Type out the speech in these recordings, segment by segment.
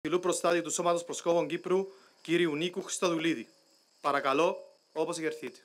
Υψηλού προστάτη του Σώματος Προσκόπων Κύπρου, κύριου Νίκου Χριστοδουλίδη. Παρακαλώ, όπως ηγερθείτε.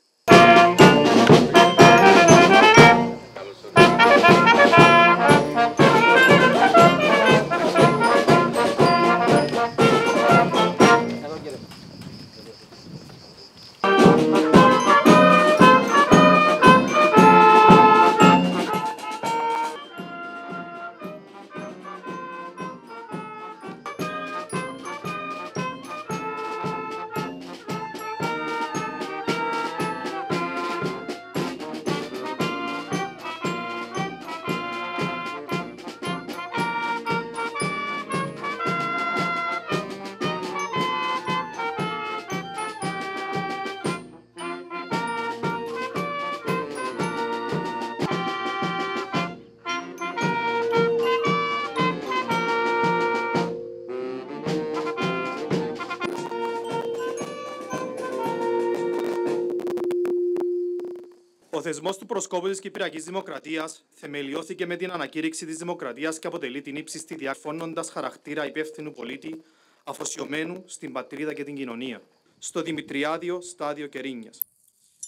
Ο θεσμός του προσκόπου της Κυπριακής Δημοκρατίας θεμελιώθηκε με την ανακήρυξη της Δημοκρατίας και αποτελεί την ύψιστη διαφώνοντας χαρακτήρα υπεύθυνου πολίτη, αφοσιωμένου στην πατρίδα και την κοινωνία, στο Δημητριάδιο στάδιο Κερίνιας.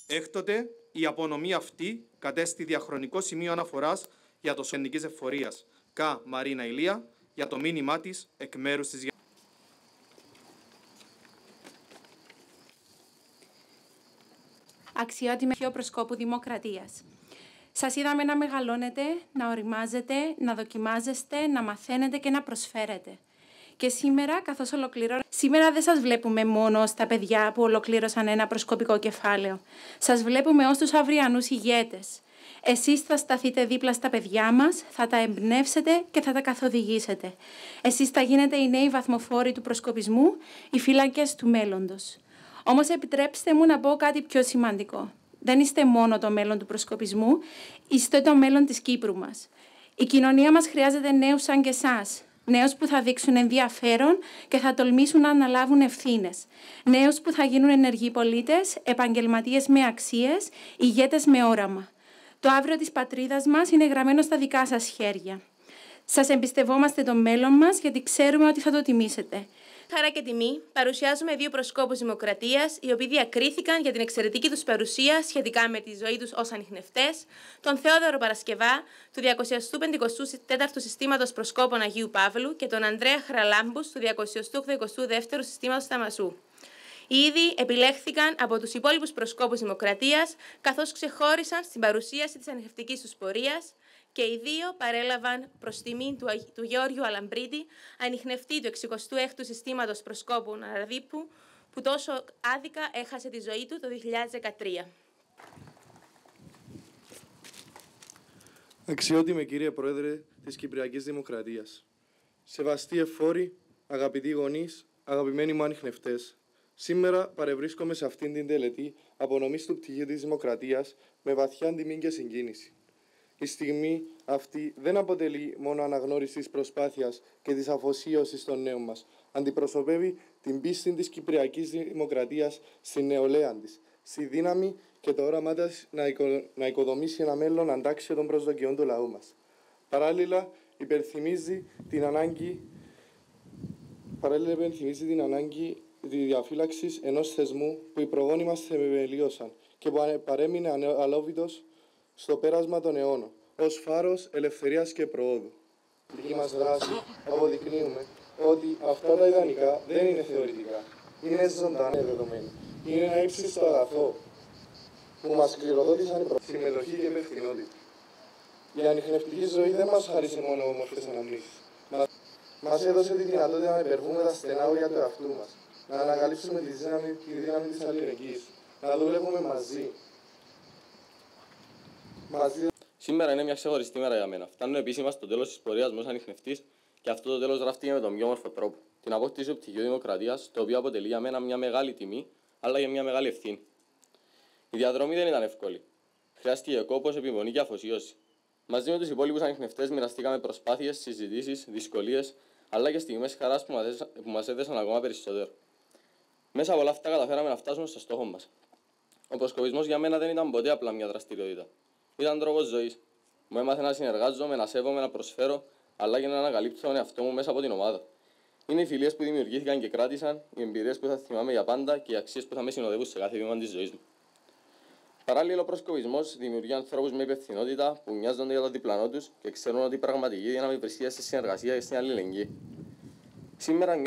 Έκτοτε, η απονομή αυτή κατέστη διαχρονικό σημείο αναφοράς για το Σενικής Εφορίας Κα Μαρίνα Ηλία για το μήνυμά της εκ μέρους της. Αξιότιμη προσκόπου Δημοκρατίας. Σας είδαμε να μεγαλώνετε, να οριμάζετε, να δοκιμάζεστε, να μαθαίνετε και να προσφέρετε. Και σήμερα, καθώς σήμερα δεν σας βλέπουμε μόνο στα παιδιά που ολοκλήρωσαν ένα προσκοπικό κεφάλαιο. Σας βλέπουμε ως τους αυριανούς ηγέτες. Εσείς θα σταθείτε δίπλα στα παιδιά μας, θα τα εμπνεύσετε και θα τα καθοδηγήσετε. Εσείς θα γίνετε οι νέοι βαθμοφόροι του προσκοπισμού, οι φύλακες του μέλλοντος. Όμως επιτρέψτε μου να πω κάτι πιο σημαντικό. Δεν είστε μόνο το μέλλον του προσκοπισμού, είστε το μέλλον της Κύπρου μας. Η κοινωνία μας χρειάζεται νέους σαν και εσάς. Νέους που θα δείξουν ενδιαφέρον και θα τολμήσουν να αναλάβουν ευθύνες. Νέους που θα γίνουν ενεργοί πολίτες, επαγγελματίες με αξίες, ηγέτες με όραμα. Το αύριο της πατρίδας μας είναι γραμμένο στα δικά σας χέρια. Σας εμπιστευόμαστε το μέλλον μας γιατί ξέρουμε ότι θα το τιμήσετε. Χαρά και τιμή, παρουσιάζουμε δύο προσκόπους Δημοκρατίας, οι οποίοι διακρίθηκαν για την εξαιρετική τους παρουσία σχετικά με τη ζωή τους ως ανιχνευτές, τον Θεόδωρο Παρασκευά, του 254ου Συστήματος Προσκόπων Αγίου Παύλου και τον Ανδρέα Χραλάμπους, του 282ου Συστήματος Ταμασού. Ήδη επιλέχθηκαν από τους υπόλοιπους προσκόπους Δημοκρατίας, καθώς ξεχώρισαν στην παρουσίαση της ανιχνευτικής τους πορείας, και οι δύο παρέλαβαν προς τιμή του Γεώργιου Αλαμπρίτη, ανιχνευτή του 66ου Συστήματος Προσκόπων Αραδίπου, που τόσο άδικα έχασε τη ζωή του το 2013. Αξιότιμε κύριε Πρόεδρε της Κυπριακής Δημοκρατίας, σεβαστοί εφόροι, αγαπητοί γονείς, αγαπημένοι μου ανιχνευτές, σήμερα παρευρίσκομαι σε αυτήν την τελετή απονομής του πτυχίου της Δημοκρατίας με βαθιά τιμή και συγκίνηση. Η στιγμή αυτή δεν αποτελεί μόνο αναγνώριση της προσπάθειας και της αφοσίωσης των νέων μας. Αντιπροσωπεύει την πίστη της Κυπριακής Δημοκρατίας στη νεολαία της, στη δύναμη και το όραμά της να οικοδομήσει ένα μέλλον αντάξιο των προσδοκιών του λαού μας. Παράλληλα, υπενθυμίζει την ανάγκη τη διαφύλαξης ενός θεσμού που οι προγόνοι μας θεμελίωσαν και που παρέμεινε αλόβητος στο πέρασμα των αιώνων, ως φάρος ελευθερίας και προόδου. Στη δική μας δράση αποδεικνύουμε ότι αυτά τα ιδανικά δεν είναι θεωρητικά, είναι ζωντανά δεδομένα. Είναι ένα ύψιστο αγαθό που μας κληροδότησαν η συμμετοχή και υπευθυνότητα. Η ανιχνευτική ζωή δεν μας χάρισε μόνο όμορφες αναμνήσεις. Μας έδωσε τη δυνατότητα να υπερβούμε τα στενά όρια του εαυτού μας, να ανακαλύψουμε τη δύναμη της αλληλεγγύης, να δουλεύουμε μαζί. Σήμερα είναι μια ξεχωριστή μέρα για μένα. Φτάνω επίσημα στο τέλος της πορείας μου ως ανιχνευτής και αυτό το τέλος γράφτηκε με τον πιο όμορφο τρόπο. Την απόκτηση του πτυχίου Δημοκρατίας, το οποίο αποτελεί για μένα μια μεγάλη τιμή, αλλά και μια μεγάλη ευθύνη. Η διαδρομή δεν ήταν εύκολη. Χρειάστηκε κόπος, επιμονή και αφοσίωση. Μαζί με τους υπόλοιπους ανιχνευτές μοιραστήκαμε προσπάθειες, συζητήσεις, δυσκολίες, αλλά και στιγμές χαράς που μας έδεσαν ακόμα περισσότερο. Μέσα από όλα αυτά καταφέραμε να φτάσουμε στο στόχο μας. Ο προσκοπισμός για μένα δεν ήταν ποτέ απλά μια δραστηριότητα. Ήταν τρόπος ζωής. Μου έμαθε να συνεργάζομαι, να σέβομαι, να προσφέρω, αλλά και να ανακαλύψω τον εαυτό μου μέσα από την ομάδα. Είναι οι φιλίες που δημιουργήθηκαν και κράτησαν, οι εμπειρίες που θα θυμάμαι για πάντα και οι αξίες που θα με συνοδεύουν σε κάθε βήμα της ζωής μου. Παράλληλα, ο προσκοπισμός δημιουργεί ανθρώπους με υπευθυνότητα που νοιάζονται για τον διπλανό τους και ξέρουν ότι η πραγματική δύναμη βρίσκεται στη συνεργασία και στην αλληλεγγύη. Σήμερα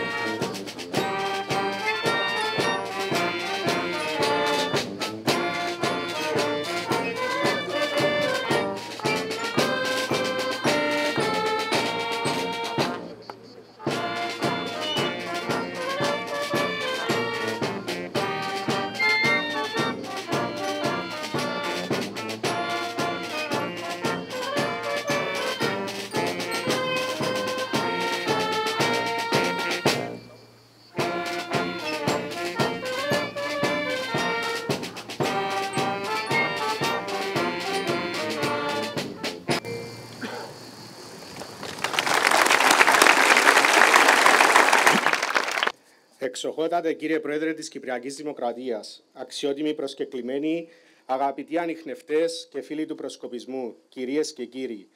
Εξοχότατε κύριε Πρόεδρε της Κυπριακής Δημοκρατίας, αξιότιμοι προσκεκλημένοι, αγαπητοί ανιχνευτές και φίλοι του προσκοπισμού, κυρίες και κύριοι.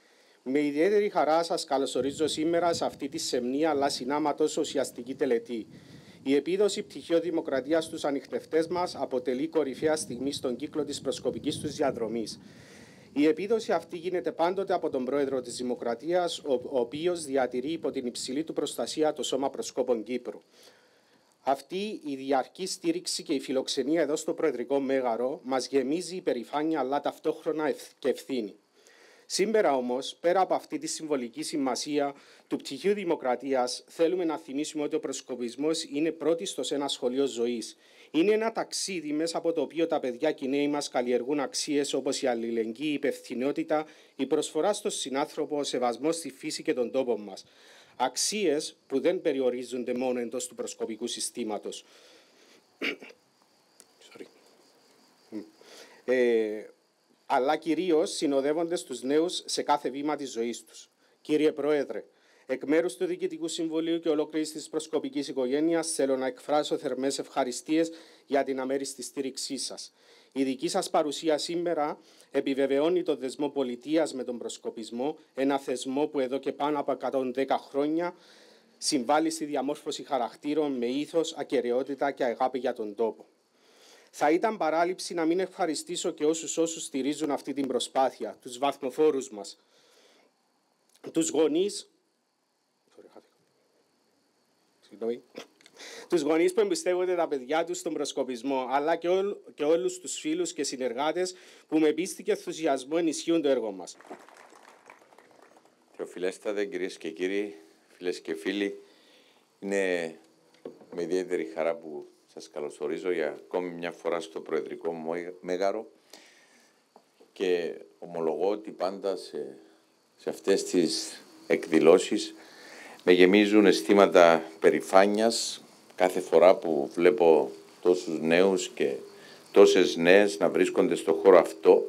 Με ιδιαίτερη χαρά σας καλωσορίζω σήμερα σε αυτή τη σεμνή αλλά συνάματος ουσιαστική τελετή. Η επίδοση πτυχίου Δημοκρατίας στους ανιχνευτές μας αποτελεί κορυφαία στιγμή στον κύκλο της προσκοπικής τους διαδρομής. Η επίδοση αυτή γίνεται πάντοτε από τον Πρόεδρο της Δημοκρατίας, ο οποίος διατηρεί υπό την υψηλή του προστασία το Σώμα Προσκόπων Κύπρου. Αυτή η διαρκή στήριξη και η φιλοξενία εδώ στο Προεδρικό Μέγαρο μας γεμίζει υπερηφάνεια αλλά ταυτόχρονα και ευθύνη. Σήμερα όμως, πέρα από αυτή τη συμβολική σημασία του πτυχίου Δημοκρατίας, θέλουμε να θυμίσουμε ότι ο προσκοπισμός είναι πρώτιστος ένα σχολείο ζωής. Είναι ένα ταξίδι μέσα από το οποίο τα παιδιά και οι νέοι μας καλλιεργούν αξίες όπως η αλληλεγγύη, η υπευθυνότητα, η προσφορά στον συνάνθρωπο, ο σεβασμός στη φύση και τον τόπο μας. Αξίες που δεν περιορίζονται μόνο εντός του προσκοπικού συστήματος. Αλλά κυρίως συνοδεύονται στους νέους σε κάθε βήμα της ζωής τους. Κύριε Πρόεδρε, εκ μέρους του Διοικητικού Συμβουλίου και ολόκληρης της προσκοπικής οικογένειας θέλω να εκφράσω θερμές ευχαριστίες για την αμέριστη στήριξή σας. Η δική σας παρουσία σήμερα επιβεβαιώνει τον δεσμό πολιτείας με τον προσκοπισμό, ένα θεσμό που εδώ και πάνω από 110 χρόνια συμβάλλει στη διαμόρφωση χαρακτήρων με ήθος, ακεραιότητα και αγάπη για τον τόπο. Θα ήταν παράληψη να μην ευχαριστήσω και όσους στηρίζουν αυτή την προσπάθεια, τους βαθμοφόρους μας, τους γονείς, τους γονείς που εμπιστεύονται τα παιδιά τους στον προσκοπισμό, αλλά και όλους τους φίλους και συνεργάτες που με πίστη και ενθουσιασμό ενισχύουν το έργο μας. Θεοφιλέστατε, κυρίες και κύριοι, φίλες και φίλοι, είναι με ιδιαίτερη χαρά που σας καλωσορίζω για ακόμη μια φορά στο Προεδρικό Μέγαρο και ομολογώ ότι πάντα σε αυτές τις εκδηλώσεις με γεμίζουν αισθήματα περηφάνειας κάθε φορά που βλέπω τόσους νέους και τόσες νέες να βρίσκονται στο χώρο αυτό,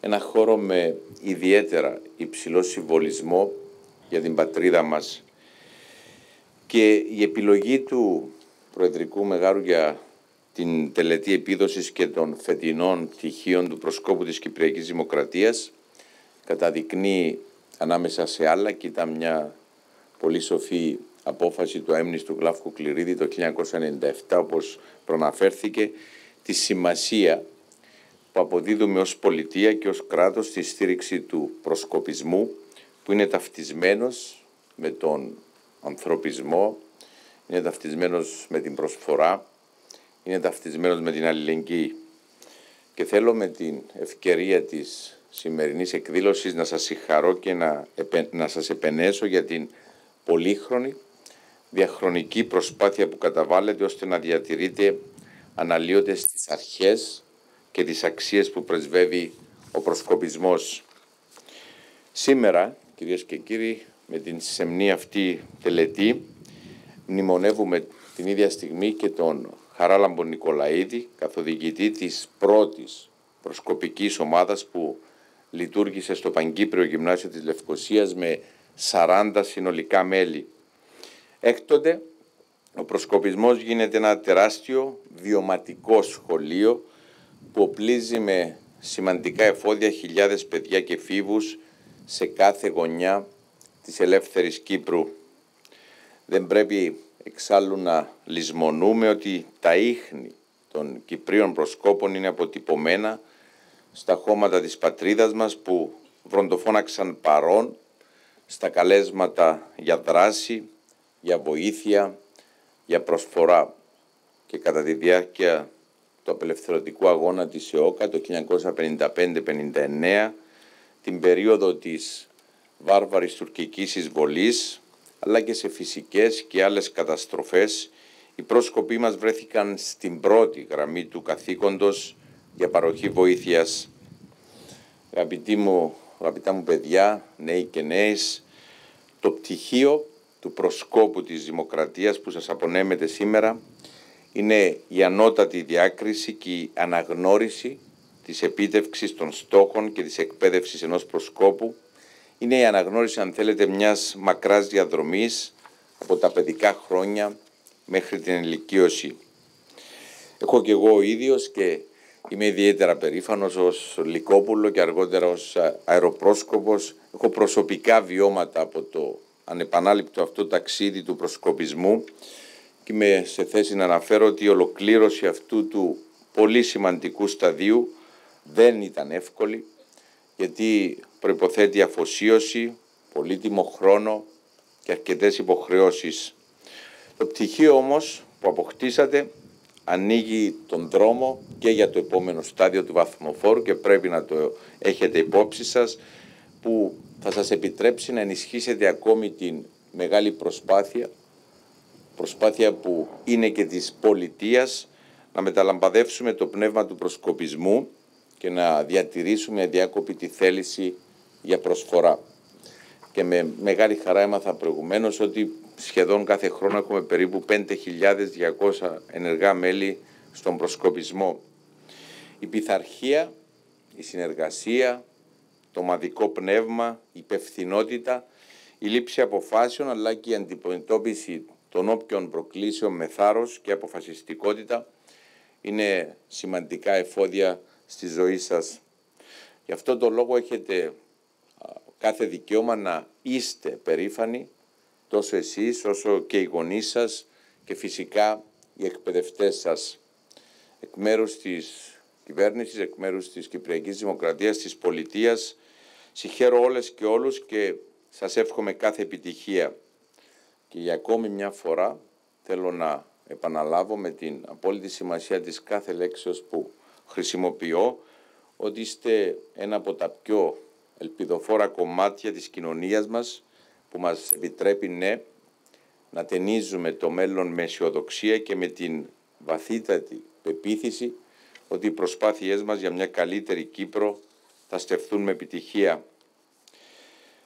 ένα χώρο με ιδιαίτερα υψηλό συμβολισμό για την πατρίδα μας. Και η επιλογή του Προεδρικού Μεγάρου για την τελετή επίδοσης και των φετινών πτυχίων του προσκόπου της Κυπριακής Δημοκρατίας καταδεικνύει ανάμεσα σε άλλα, και ήταν μια πολύ σοφή απόφαση του αείμνηστου Γλαύκου Κληρίδη το 1997, όπως προναφέρθηκε, τη σημασία που αποδίδουμε ως πολιτεία και ως κράτος στη στήριξη του προσκοπισμού, που είναι ταυτισμένος με τον ανθρωπισμό, είναι ταυτισμένος με την προσφορά, είναι ταυτισμένος με την αλληλεγγύη. Και θέλω με την ευκαιρία της σημερινής εκδήλωσης να σας συγχαρώ και να σας επενέσω για την πολύχρονη διαχρονική προσπάθεια που καταβάλλετε ώστε να διατηρείτε αναλύοντες τις αρχές και τις αξίες που πρεσβεύει ο προσκοπισμός. Σήμερα, κυρίες και κύριοι, με την σεμνή αυτή τελετή μνημονεύουμε την ίδια στιγμή και τον Χαράλαμπο Νικολαίδη, καθοδηγητή της πρώτης προσκοπικής ομάδας που λειτουργήσε στο Παγκύπριο Γυμνάσιο της Λευκωσίας με 40 συνολικά μέλη. Έκτοτε, ο προσκοπισμός γίνεται ένα τεράστιο βιωματικό σχολείο που οπλίζει με σημαντικά εφόδια χιλιάδες παιδιά και εφήβους σε κάθε γωνιά της ελεύθερης Κύπρου. Δεν πρέπει εξάλλου να λησμονούμε ότι τα ίχνη των Κυπρίων προσκόπων είναι αποτυπωμένα στα χώματα της πατρίδας μας που βροντοφώναξαν παρών στα καλέσματα για δράση, για βοήθεια, για προσφορά. Και κατά τη διάρκεια του απελευθερωτικού αγώνα της ΕΟΚΑ το 1955-59, την περίοδο της βάρβαρης τουρκικής εισβολής, αλλά και σε φυσικές και άλλες καταστροφές, οι πρόσκοποι μας βρέθηκαν στην πρώτη γραμμή του καθήκοντος για παροχή βοήθειας. Αγαπητά μου παιδιά, νέοι και νέες, το πτυχίο του προσκόπου της δημοκρατίας που σας απονέμεται σήμερα είναι η ανώτατη διάκριση και η αναγνώριση της επίτευξης των στόχων και της εκπαίδευσης ενός προσκόπου. Είναι η αναγνώριση, αν θέλετε, μιας μακράς διαδρομής από τα παιδικά χρόνια μέχρι την ενηλικίωση. Έχω και εγώ ο ίδιος και είμαι ιδιαίτερα περήφανος ως Λυκόπουλο και αργότερα ως αεροπρόσκοπος. Έχω προσωπικά βιώματα από το ανεπανάληπτο αυτό ταξίδι του προσκοπισμού και είμαι σε θέση να αναφέρω ότι η ολοκλήρωση αυτού του πολύ σημαντικού σταδίου δεν ήταν εύκολη, γιατί προϋποθέτει αφοσίωση, πολύτιμο χρόνο και αρκετές υποχρεώσεις. Το πτυχίο όμως που αποκτήσατε ανοίγει τον δρόμο και για το επόμενο στάδιο του βαθμοφόρου και πρέπει να το έχετε υπόψη σας, που θα σας επιτρέψει να ενισχύσετε ακόμη την μεγάλη προσπάθεια που είναι και της πολιτείας, να μεταλαμπαδεύσουμε το πνεύμα του προσκοπισμού και να διατηρήσουμε αδιάκοπη τη θέληση για προσφορά. Και με μεγάλη χαρά έμαθα προηγουμένως ότι σχεδόν κάθε χρόνο έχουμε περίπου 5.200 ενεργά μέλη στον προσκοπισμό. Η πειθαρχία, η συνεργασία, το ομαδικό πνεύμα, η υπευθυνότητα, η λήψη αποφάσεων αλλά και η αντιμετώπιση των όποιων προκλήσεων με θάρρος και αποφασιστικότητα είναι σημαντικά εφόδια στη ζωή σας. Γι' αυτό το λόγο έχετε κάθε δικαίωμα να είστε περήφανοι, τόσο εσείς όσο και οι γονείς σας και φυσικά οι εκπαιδευτές σας. Εκ μέρους της κυβέρνησης, εκ μέρους της Κυπριακής Δημοκρατίας, της πολιτείας, συγχαίρω όλες και όλους και σας εύχομαι κάθε επιτυχία. Και για ακόμη μια φορά θέλω να επαναλάβω με την απόλυτη σημασία της κάθε λέξεως που χρησιμοποιώ, ότι είστε ένα από τα πιο ελπιδοφόρα κομμάτια της κοινωνίας μας που μας επιτρέπει να ταινίζουμε το μέλλον με αισιοδοξία και με την βαθύτατη πεποίθηση ότι οι προσπάθειές μας για μια καλύτερη Κύπρο θα στεφθούν με επιτυχία.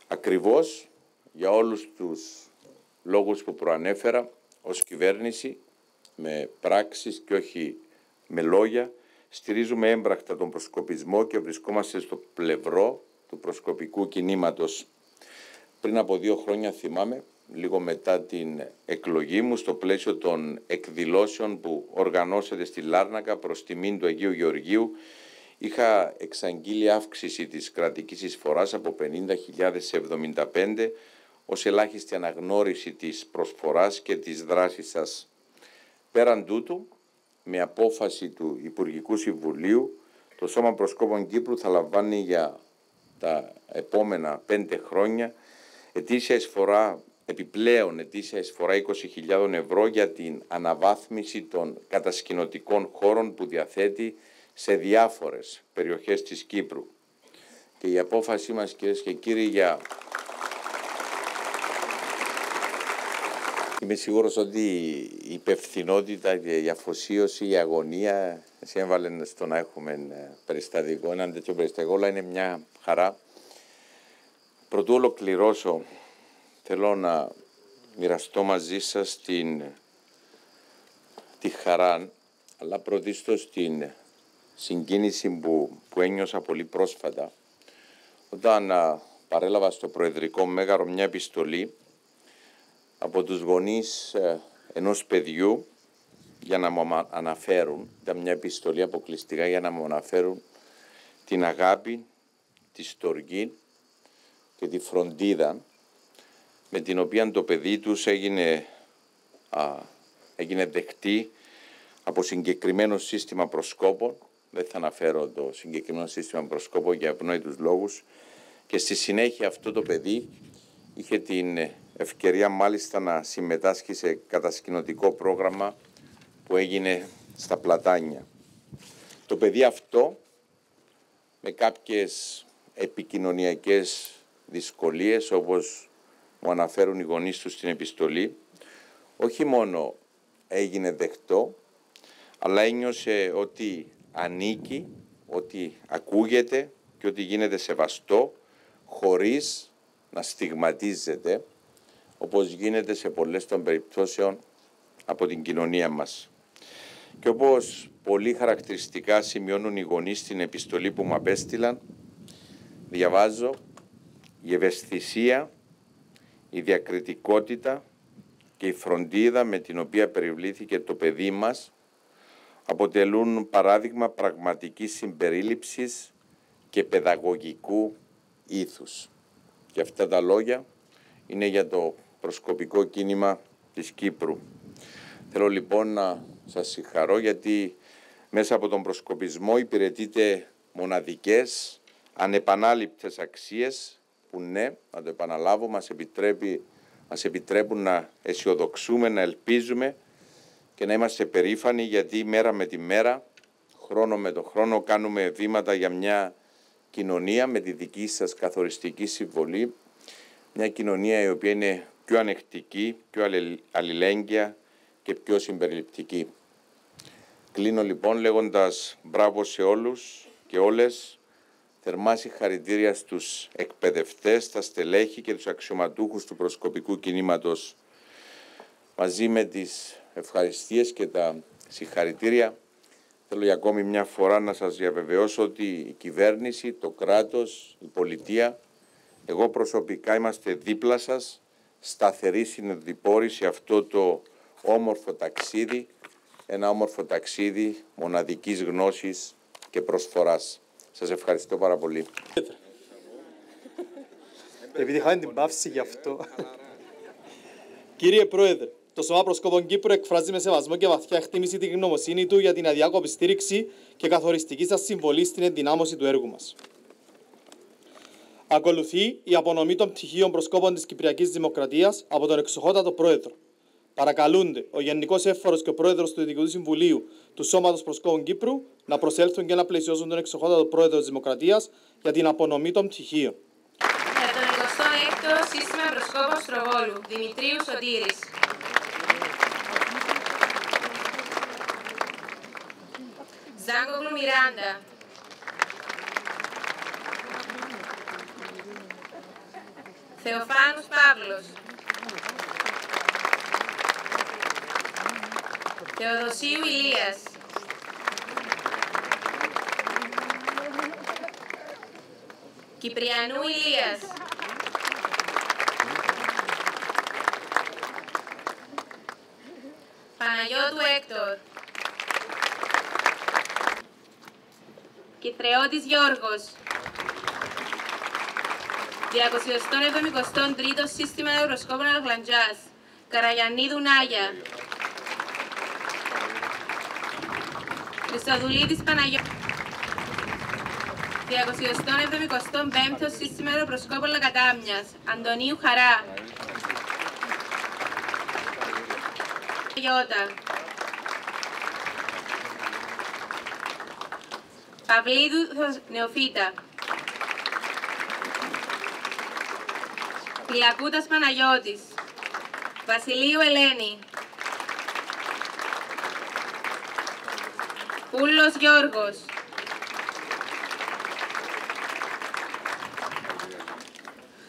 Ακριβώς για όλους τους λόγους που προανέφερα, ως κυβέρνηση, με πράξεις και όχι με λόγια, στηρίζουμε έμπρακτα τον προσκοπισμό και βρισκόμαστε στο πλευρό του προσκοπικού κινήματος. Πριν από 2 χρόνια, θυμάμαι, λίγο μετά την εκλογή μου, στο πλαίσιο των εκδηλώσεων που οργανώσατε στη Λάρνακα προς τιμήν του Αγίου Γεωργίου, είχα εξαγγείλει αύξηση της κρατικής εισφοράς από 50.000 σε 75, ως ελάχιστη αναγνώριση της προσφοράς και της δράσης σας. Πέραν τούτου, με απόφαση του Υπουργικού Συμβουλίου, το Σώμα Προσκόπων Κύπρου θα λαμβάνει για τα επόμενα 5 χρόνια επιπλέον ετήσια εισφορά 20.000 ευρώ για την αναβάθμιση των κατασκηνωτικών χώρων που διαθέτει σε διάφορες περιοχές της Κύπρου. Και η απόφασή μας, κυρίες και κύριοι, είμαι σίγουρος ότι η υπευθυνότητα, η αφοσίωση, η αγωνία έβαλε στο να έχουμε περιστατικό, έναν τέτοιο περιστατικό, αλλά είναι μια χαρά. Προτού ολοκληρώσω, θέλω να μοιραστώ μαζί σας τη χαρά, αλλά πρωτίστως την συγκίνηση που ένιωσα πολύ πρόσφατα, όταν παρέλαβα στο Προεδρικό Μέγαρο μια επιστολή από τους γονείς ενός παιδιού για να μου αναφέρουν, ήταν μια επιστολή αποκλειστικά για να μου αναφέρουν την αγάπη, τη στοργή και τη φροντίδα με την οποία το παιδί τους έγινε έγινε δεκτή από συγκεκριμένο σύστημα προσκόπων. Δεν θα αναφέρω το συγκεκριμένο σύστημα προσκόπων για ευνόητους λόγους. Και στη συνέχεια αυτό το παιδί είχε την ευκαιρία μάλιστα να συμμετάσχει σε κατασκηνωτικό πρόγραμμα που έγινε στα Πλατάνια. Το παιδί αυτό, με κάποιες επικοινωνιακές δυσκολίες, όπως μου αναφέρουν οι γονείς του στην επιστολή, όχι μόνο έγινε δεκτό, αλλά ένιωσε ότι ανήκει, ότι ακούγεται και ότι γίνεται σεβαστό, χωρίς να στιγματίζεται, όπως γίνεται σε πολλές των περιπτώσεων από την κοινωνία μας. Και όπως πολύ χαρακτηριστικά σημειώνουν οι γονείς στην επιστολή που μου απέστειλαν, διαβάζω: η ευαισθησία, η διακριτικότητα και η φροντίδα με την οποία περιβλήθηκε το παιδί μας αποτελούν παράδειγμα πραγματικής συμπερίληψης και παιδαγωγικού ήθους. Και αυτά τα λόγια είναι για το προσκοπικό κίνημα της Κύπρου. Θέλω λοιπόν να σας συγχαρώ, γιατί μέσα από τον προσκοπισμό υπηρετείτε μοναδικές, ανεπανάληπτες αξίες που, ναι, να το επαναλάβω, μας επιτρέπουν να αισιοδοξούμε, να ελπίζουμε και να είμαστε περήφανοι, γιατί μέρα με τη μέρα, χρόνο με το χρόνο, κάνουμε βήματα για μια κοινωνία με τη δική σας καθοριστική συμβολή, μια κοινωνία η οποία είναι πιο ανεκτική, πιο αλληλέγγυα και πιο συμπεριληπτική. Κλείνω λοιπόν λέγοντας μπράβο σε όλους και όλες, θερμά συγχαρητήρια στους εκπαιδευτές, τα στελέχη και τους αξιωματούχους του προσκοπικού κινήματος. Μαζί με τις ευχαριστίες και τα συγχαρητήρια, θέλω για ακόμη μια φορά να σας διαβεβαιώσω ότι η κυβέρνηση, το κράτος, η πολιτεία, εγώ προσωπικά είμαστε δίπλα σας, σταθεροί συνοδοιπόροι σε αυτό το όμορφο ταξίδι, ένα όμορφο ταξίδι μοναδικής γνώσης και προσφοράς. Σας ευχαριστώ πάρα πολύ. Επειδή είχαμε την παύση γι' αυτό. Κύριε Πρόεδρε, το Σώμα Προσκόπων Κύπρου εκφράζει με σεβασμό και βαθιά εκτίμηση την γνωμοσύνη του για την αδιάκοπη στήριξη και καθοριστική σας συμβολή στην ενδυνάμωση του έργου μας. Ακολουθεί η απονομή των πτυχίων προσκόπων της Κυπριακής Δημοκρατίας από τον εξοχότατο Πρόεδρο. Παρακαλούνται ο Γενικός Εύφορος και ο Πρόεδρος του Διοικητικού Συμβουλίου του Σώματος Προσκόπων Κύπρου να προσέλθουν και να πλαισιώσουν τον εξοχότατο Πρόεδρο της Δημοκρατίας για την απονομή των πτυχίων. Για τον 26ο Σύστημα Προσκόπων Στροβόλου, Δημητρίου Σωτήρης. Ζάγκογλου Μιράντα. Θεοφάνους Παύλος. Θεοδοσίου Ηλίας. Κυπριανού Ηλίας. Παναγιώτου Έκτορ. Κυθρεώτης Γιώργος. 273ο Σύστημα Ευρωσκόπων Αλγλαντζάς. Καραγιαννίδου Νάγια. Χριστοδουλίδης Παναγιώτης. 275ο Σύστημα Ευρωσκόπων Λακατάμιας. Αντωνίου Χαρά. Γιώτα. Παυλίδου Νεοφύτα. Πυλακούτας Παναγιώτης. Βασιλείου Ελένη. Πούλος Γιώργος.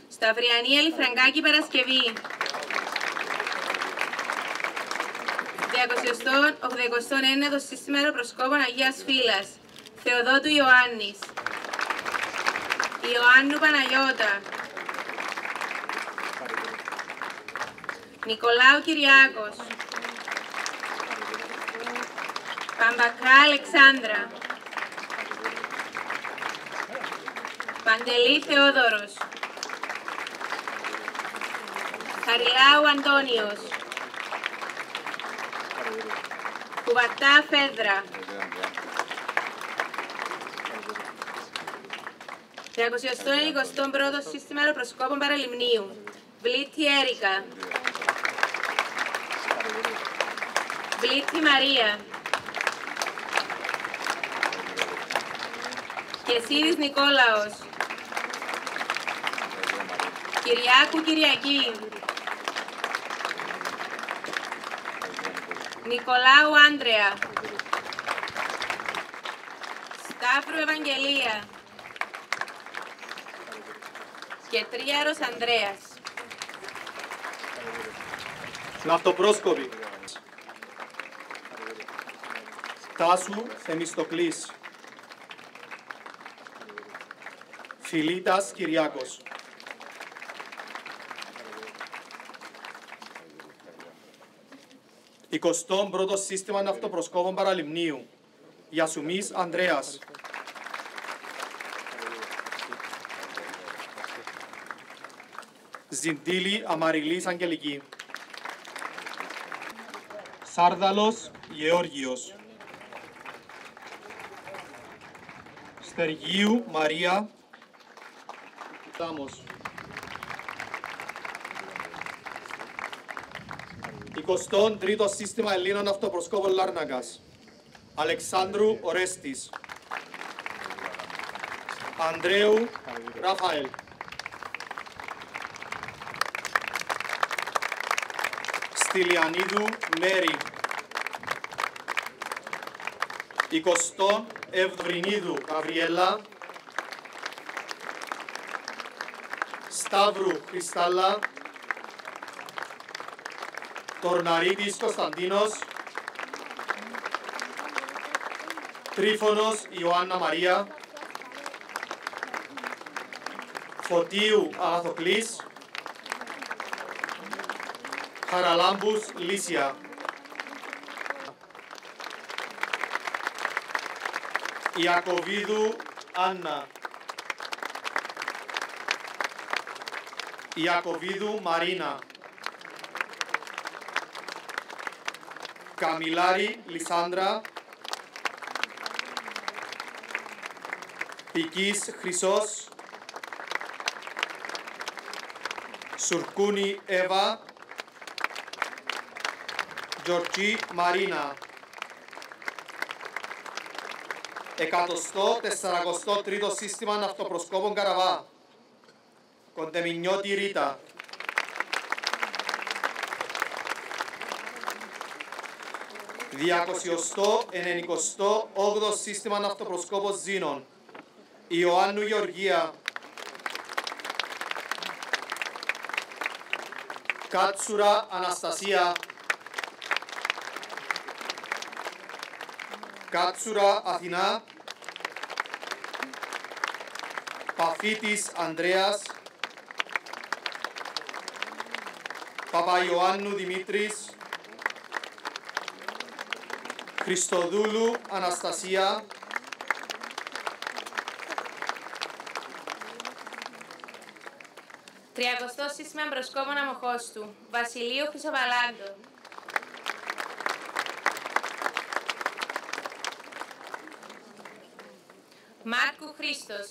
Σταυριανή Ελιφραγκάκη Παρασκευή. 289ο Σύστημα Αεροπροσκόπων Αγίας Φύλας. Θεοδότου Ιωάννης. Ιωάννου Παναγιώτα. Νικολάου Κυριάκος. Παμπακρά Αλεξάνδρα. Παντελή Θεόδωρος. Χαριλάου Αντώνιος. Κουβατά Φέδρα. 321ο Σύστημα Αεροπροσκόπων Παραλιμνίου. Βλήτη Έρικα. Βλήτη Μαρία. Κεσίδης Νικόλαος. Κυριάκου Κυριακή. Νικολάου Άντρεα. Σταύρου Ευαγγελία. Και Τρίαρος Ανδρέας. Ναυτοπρόσκοποι. Τάσου Θεμιστοκλής. Φιλίτας Κυριάκος. Εικοστό πρώτο Σύστημα Ναυτοπροσκόπων Παραλιμνίου. Γιασουμής Ανδρέας. Ζιντήλη Αμαριλής Αγγελική. Σάρδαλος Γεώργιος. Στεργίου Μαρία. Τάμος. 23ο Σύστημα Ελλήνων Αυτοπροσκόπων Λάρνακας. Αλεξάνδρου Ορέστης. Ανδρέου Ραφαέλ. Στυλιανίδου Μέρη. 20ο Ευδρινίδου Γαβριέλα. Σταύρου Χριστάλλα. Τορναρίτης Κωνσταντίνος. Τρίφωνος Ιωάννα Μαρία. Φωτίου Αγαθοκλής. Χαραλάμπους Λύσια. Ιακωβίδου Άννα. Ιακωβίδου Μαρίνα. Καμιλάρη Λισάνδρα. Πικής Χρυσός. Σουρκούνη Εύα. Γιορτζή Μαρίνα. 143ο Σύστημα Ναυτοπροσκόπων Καραβά. Κοντεμινιώτη Ρίτα. 298ο Σύστημα Ναυτοπροσκόπων Ζήνων. Ιωάννου Γεωργία. Κάτσουρα Αναστασία. Κάτσουρα Αθηνά. Παφίτης Ανδρέας. Παπαϊωάννου Δημήτρης. Χριστοδούλου Αναστασία. Τριακοστό Σύστημα Προσκόπων Αμοχώστου. Βασιλείου Χρυσοβαλάντο. Μάρκου Χρήστος.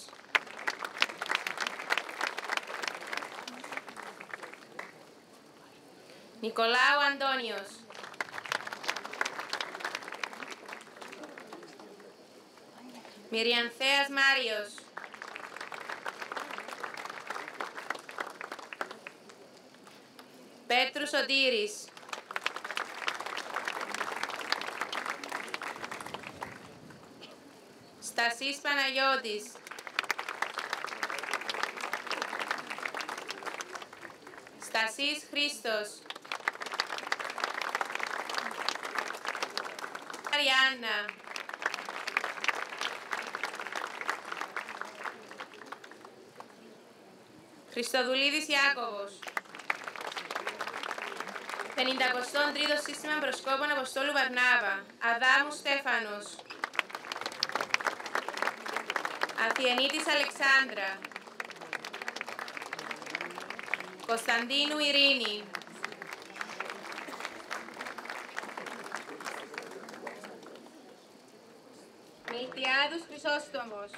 Νικολάου Αντώνιος. Μυριανθέας Μάριος. Πέτρου Σωτήρης. Στασής Παναγιώτης. Στασής Χρήστος. Αριάννα. Χριστοδουλίδης Ιάκωβος. 53ο Σύστημα Προσκόπων Αποστόλου Βαρνάβα. Αδάμου Στέφανος. Αθιενίτης Αλεξάνδρα. Κωνσταντίνου Ειρήνη. Μιλτιάδος Χρυσόστομος.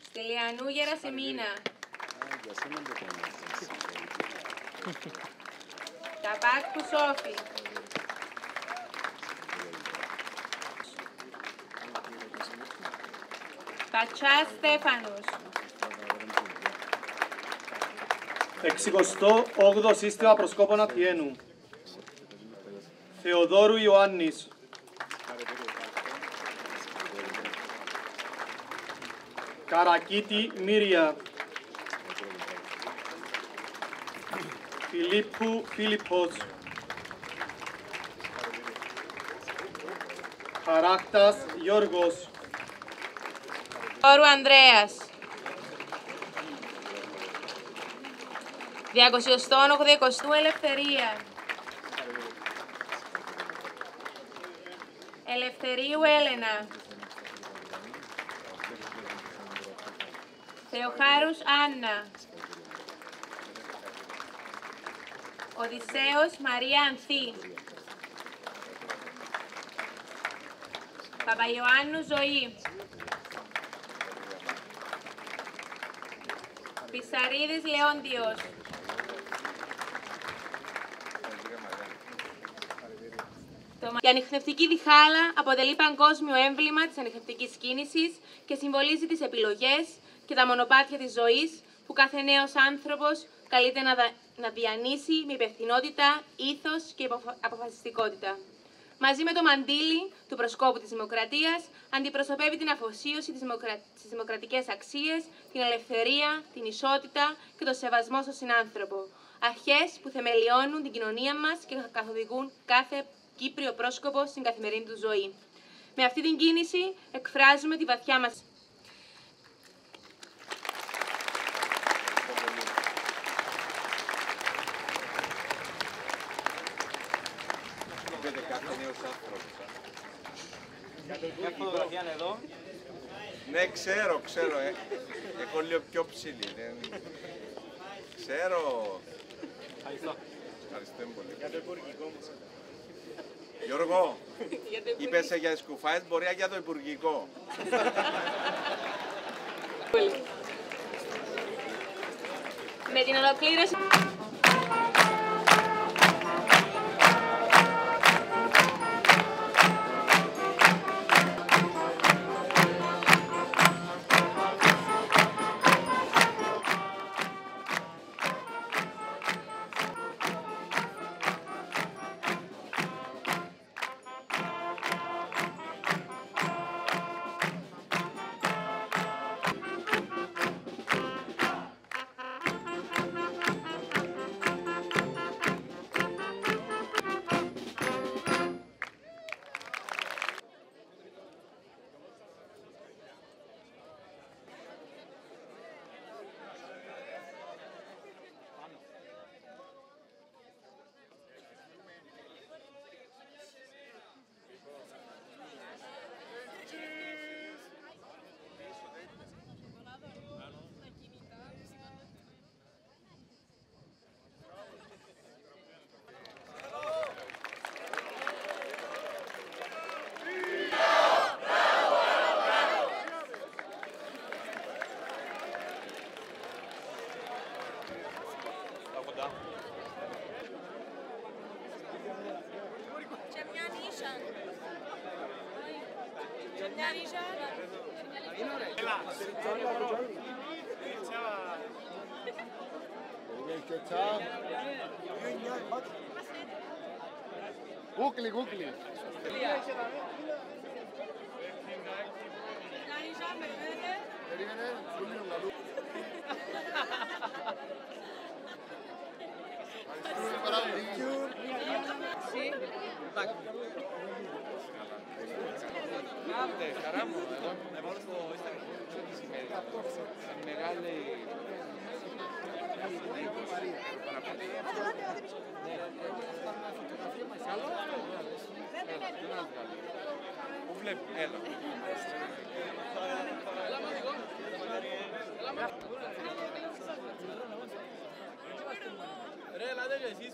Στελιανού Γερασιμίνα. Ταπάκου Σόφη. Πατσάς Στέφανος. 68ο Σύστημα Προσκόπων Αττιένου. Θεοδόρου Ιωάννης. Καρακίτη Μύρια. Φιλίππου Φίλιππος. Χαράκτας Γιώργος. Όρου Ανδρέας. 280 Ελευθερία. Ελευθερίου Έλενα. Θεοχάρους Άννα. Οδυσσέος Μαρία Ανθή. Παπαϊωάννου Ζωή. Πισαρίδης Λεόντιος. Η ανιχνευτική διχάλα αποτελεί παγκόσμιο έμβλημα της ανιχνευτικής κίνησης και συμβολίζει τις επιλογές και τα μονοπάτια της ζωής που κάθε νέος άνθρωπος καλείται να διανύσει με υπευθυνότητα, ήθος και αποφασιστικότητα. Μαζί με το μαντίλι του προσκόπου της δημοκρατίας, αντιπροσωπεύει την αφοσίωση στις δημοκρατικές αξίες, την ελευθερία, την ισότητα και το σεβασμό στον συνάνθρωπο. Αρχές που θεμελιώνουν την κοινωνία μας και καθοδηγούν κάθε Κύπριο πρόσκοπο στην καθημερινή του ζωή. Με αυτή την κίνηση εκφράζουμε τη βαθιά μας. Μια φωτογραφία είναι εδώ. Ναι, ξέρω. Έχω λίγο πιο ψηλή. Ξέρω. Ευχαριστώ πολύ. Για το υπουργικό μου. Γιώργο, είπες για τις κουφάες, μπορεί για το υπουργικό. Με την ολοκλήρωση... Κούκλι. Χαρά μου, εγώ στο Instagram της ημέρας, σε μεγάλη... Πού βλέπει, έλα. Ρε, ελάτε και εσείς.